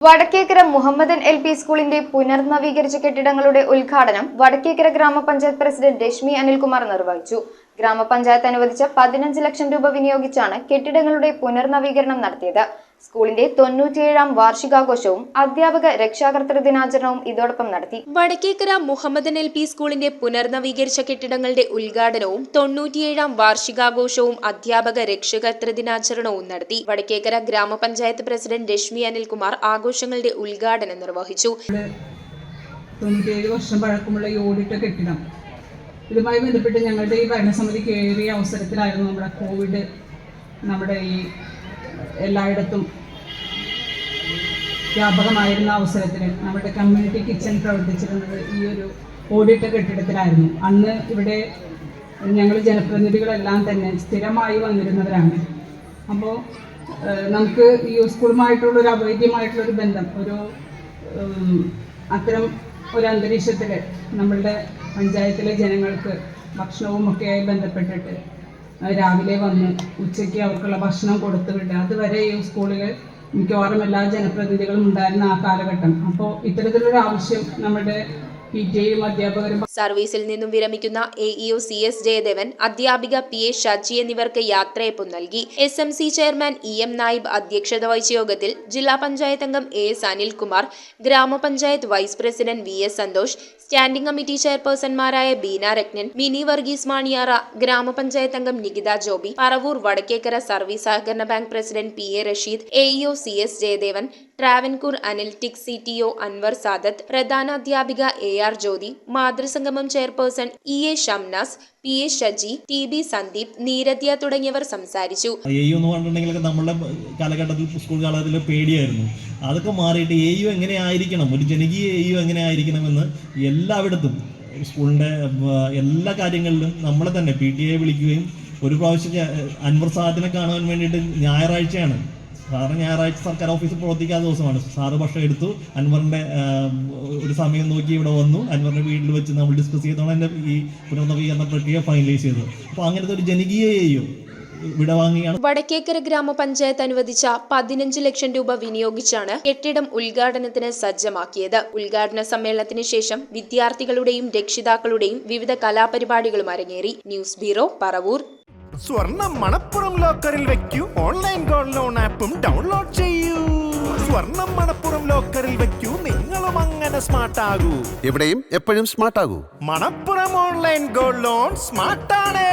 Vadakkekara Mohammedan LP. സ്കൂളിന്റെ പുനർനവീകരിച്ച കെട്ടിടങ്ങളുടെ ഉദ്ഘാടനം വടക്കേക്കര ഗ്രാമപഞ്ചായത്ത് പ്രസിഡന്റ് രശ്മി അനിൽകുമാർ നിർവഹിച്ചു. ഗ്രാമപഞ്ചായത്ത് അനുവദിച്ച 15 ലക്ഷം രൂപ വിനിയോഗിച്ചാണ് കെട്ടിടങ്ങളുടെ പുനർനവീകരണം നടത്തിയത്. സ്കൂളിന്റെ 97ാം വാർഷികാഘോഷവും അധ്യാപക രക്ഷാകർതൃ ദിനാചരണവും ഇതോടൊപ്പം നടത്തി. വടക്കേക്കര മുഹമ്മദൻ എൽ.പി. സ്കൂളിന്റെ പുനർനവീകരിച്ച കെട്ടിടങ്ങളുടെ ഉദ്ഘാടനവും 97ാം വാർഷികാഘോഷവും അധ്യാപക രക്ഷാകർതൃ ദിനാചരണവും നടത്തി. വടക്കേക്കര ഗ്രാമപഞ്ചായത്ത് പ്രസിഡന്റ് രശ്മി അനിൽകുമാർ ആഘോഷങ്ങളുടെ ഉദ്ഘാടനം നിർവഹിച്ചു. 97 വർഷം പഴക്കമുള്ള ഈ ഓടിട്ട കെട്ടിടം, ഇതുമായി ബന്ധപ്പെട്ട് ഞങ്ങളുടെ ഈ ഭരണസമിതി കയറിയ അവസരത്തിലായിരുന്നു നമ്മുടെ ഈ എല്ലായിടത്തും വ്യാപകമായിരുന്ന അവസരത്തിൽ നമ്മുടെ കമ്മ്യൂണിറ്റി കിച്ചൺ പ്രവർത്തിച്ചിരുന്നത് ഈ ഒരു ഓടിട്ട കെട്ടിടത്തിലായിരുന്നു. അന്ന് ഇവിടെ ഞങ്ങൾ ജനപ്രതിനിധികളെല്ലാം തന്നെ സ്ഥിരമായി വന്നിരുന്നവരാണ്. അപ്പോൾ നമുക്ക് ഈ സ്കൂളുമായിട്ടുള്ളൊരു അവൈദ്യമായിട്ടുള്ളൊരു ബന്ധം, അത്തരം ഒരു അന്തരീക്ഷത്തിൽ നമ്മളുടെ പഞ്ചായത്തിലെ ജനങ്ങൾക്ക് ഭക്ഷണവും ഒക്കെയായി ബന്ധപ്പെട്ടിട്ട് രാവിലെ വന്ന് ഉച്ചയ്ക്ക് അവർക്കുള്ള ഭക്ഷണം കൊടുത്തു വിടുക, അതുവരെ ഈ സ്കൂളിൽ മിക്കവാറും എല്ലാ ജനപ്രതിനിധികളും ഉണ്ടായിരുന്ന ആ കാലഘട്ടം. അപ്പോൾ ഇത്തരത്തിലൊരു ആവശ്യം നമ്മുടെ PTA-യും അധ്യാപകരും സർവീസിൽ നിന്നും വിരമിക്കുന്ന AEO CS ജയദേവൻ, അധ്യാപിക PA ഷജി എന്നിവർക്ക് യാത്രയപ്പ് നൽകി. SMC ചെയർമാൻ EM നായിബ് അധ്യക്ഷത വഹിച്ച യോഗത്തിൽ ജില്ലാ പഞ്ചായത്ത് അംഗം AS അനിൽകുമാർ, ഗ്രാമപഞ്ചായത്ത് vice president VS Santhosh, standing committee ചെയർപേഴ്സൺമാരായ ബീന രത്നൻ, മിനി വർഗീസ് മാണിയാറ, ഗ്രാമപഞ്ചായത്ത് അംഗം നികിത ജോബി, പറവൂർ വടക്കേക്കര സർവീസ് സഹകരണ bank president PA Rasheed, AEO CS Jayadevan, Travancore analytics CTO Anwar Sadath, പ്രധാനാധ്യാപിക AR ജ്യോതി, മാതൃസംഗമം chairperson EA Shamnas, PA Shaji, TB Sandeep, നീരദ്യ തുടങ്ങിയവർ സംസാരിച്ചു. നമ്മുടെ കാലഘട്ടത്തിൽ സ്കൂൾ കാലഘട്ടത്തിൽ പേടിയായിരുന്നു. അതൊക്കെ മാറിയിട്ട് AU എങ്ങനെ ആയിരിക്കണം, ഒരു ജനകീയ AU എങ്ങനെ ആയിരിക്കണമെന്ന് എല്ലായിടത്തും സ്കൂളിൻ്റെ എല്ലാ കാര്യങ്ങളിലും നമ്മളെ തന്നെ PTA വിളിക്കുകയും ഒരു പ്രാവശ്യം അൻവർ സാദത്തിനെ കാണുവാൻ വേണ്ടിയിട്ട് ഞായറാഴ്ചയാണ്, ഞായറാഴ്ച സർക്കാർ ഓഫീസിൽ പ്രവർത്തിക്കാത്ത ദിവസമാണ്, സാറ് ഭക്ഷണം എടുത്തു, അൻവറിൻ്റെ ഒരു സമയം നോക്കി ഇവിടെ വന്നു, അൻവറിൻ്റെ വീട്ടിൽ വെച്ച് നമ്മൾ ഡിസ്കസ് ചെയ്തോണം എൻ്റെ ഈ പുനർനവീകരണ പ്രക്രിയ ഫൈനലൈസ് ചെയ്തത്. അപ്പോൾ അങ്ങനത്തെ ഒരു ജനകീയ വിടവാങ്ങിയാണ്. വടക്കേക്കര ഗ്രാമപഞ്ചായത്ത് അനുവദിച്ച 15 ലക്ഷം രൂപ വിനിയോഗിച്ചാണ് കെട്ടിടം ഉദ്ഘാടനത്തിന് സജ്ജമാക്കിയത്. ഉദ്ഘാടന സമ്മേളനത്തിന് ശേഷം വിദ്യാർത്ഥികളുടെയും രക്ഷിതാക്കളുടെയും വിവിധ കലാപരിപാടികളും അരങ്ങേറി. News bureau, Paravur. സ്വർണം മണപ്പുറം ലോക്കറിൽ വെക്കൂ, ഓൺലൈൻ ഗോൾഡ് ലോൺ ആപ്പും ഡൗൺലോഡ് ചെയ്യൂ. സ്വർണം മണപ്പുറം ലോക്കറിൽ വെക്കൂ, നിങ്ങളും അങ്ങനെ സ്മാർട്ട് ആകൂ. എവിടെയും എപ്പോഴും സ്മാർട്ട് ആകൂ. Manappuram online gold loan സ്മാർട്ടാണ്.